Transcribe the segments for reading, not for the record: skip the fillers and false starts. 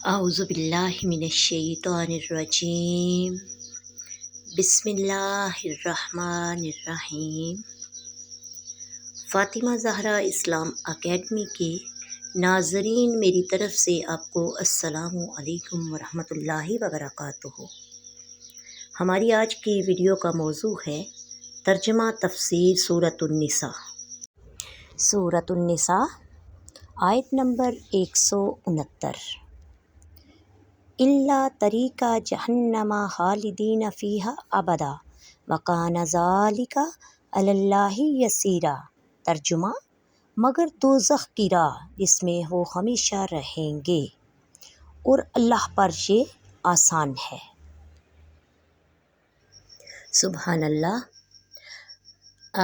اعوذ باللہ من الشیطان الرجیم بسم اللہ الرحمن الرحیم۔ فاطمہ زہرا اسلام اکیڈمی کے ناظرین، میری طرف سے آپ کو السلام علیکم ورحمۃ اللہ وبرکاتہ۔ ہماری آج کی ویڈیو کا موضوع ہے ترجمہ تفسیر سورۃ النساء۔ سورۃ النساء آیت نمبر 169۔ الا طریقہ جہنم خالدین فیہا ابدا وکان ذالک علی اللہ یسیرا۔ ترجمہ: مگر دوزخ کی راہ جس میں وہ ہمیشہ رہیں گے اور اللہ پر یہ آسان ہے۔ سبحان اللہ۔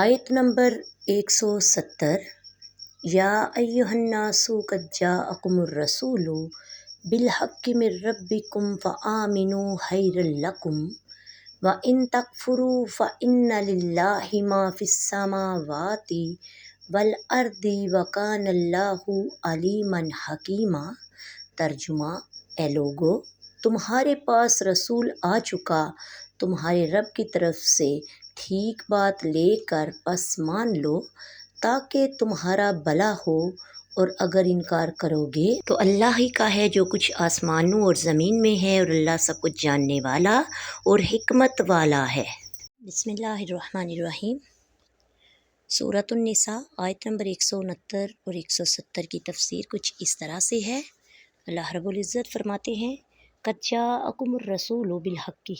آیت نمبر 170۔ یا ایھا الناس قد جاءکم الرسول بالحق من ربکم فآمنوا خیرا لکم وإن تکفروا فإن للہ ما فی السماوات والارض وکان اللہ علیما حکیما۔ ترجمہ: اے لوگو، تمہارے پاس رسول آ چکا تمہارے رب کی طرف سے ٹھیک بات لے کر، پس مان لو تاکہ تمہارا بھلا ہو، اور اگر انکار کرو گے تو اللہ ہی کا ہے جو کچھ آسمانوں اور زمین میں ہے، اور اللہ سب کچھ جاننے والا اور حکمت والا ہے۔ بسم اللہ الرحمن الرحیم۔ سورۃ النساء آیت نمبر 169 اور 170 کی تفسیر کچھ اس طرح سے ہے۔ اللہ رب العزت فرماتے ہیں: قد جاءکم الرسول بالحق،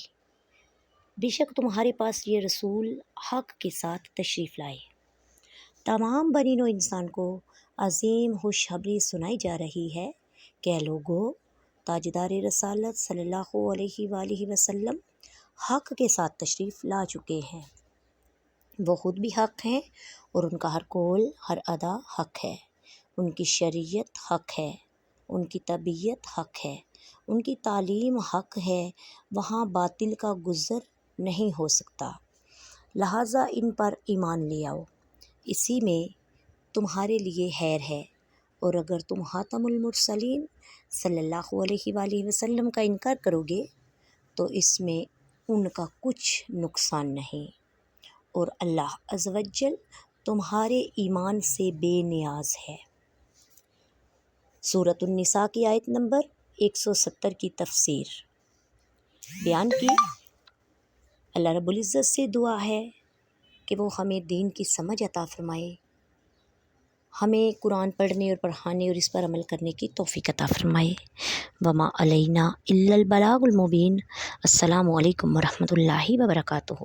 بے شک تمہارے پاس یہ رسول حق کے ساتھ تشریف لائے۔ تمام بنی نوع انسان کو عظیم خوشخبری سنائی جا رہی ہے کہ اے لوگو، تاجدار رسالت صلی اللہ علیہ وآلہ وسلم حق کے ساتھ تشریف لا چکے ہیں۔ وہ خود بھی حق ہیں اور ان کا ہر قول ہر ادا حق ہے۔ ان کی شریعت حق ہے، ان کی طبیعت حق ہے، ان کی تعلیم حق ہے، وہاں باطل کا گزر نہیں ہو سکتا، لہٰذا ان پر ایمان لے آؤ، اسی میں تمہارے لیے خیر ہے، اور اگر تم خاتم المرسلین صلی اللہ علیہ وآلہ وسلم کا انکار کرو گے تو اس میں ان کا کچھ نقصان نہیں، اور اللہ عز و جل تمہارے ایمان سے بے نیاز ہے۔ سورۃ النساء کی آیت نمبر 170 کی تفسیر بیان کی۔ اللہ رب العزت سے دعا ہے کہ وہ ہمیں دین کی سمجھ عطا فرمائے، ہمیں قرآن پڑھنے اور پڑھانے اور اس پر عمل کرنے کی توفیق عطا فرمائے۔ وما علینا الا البلاغ المبین۔ السلام علیکم ورحمۃ اللہ وبرکاتہ۔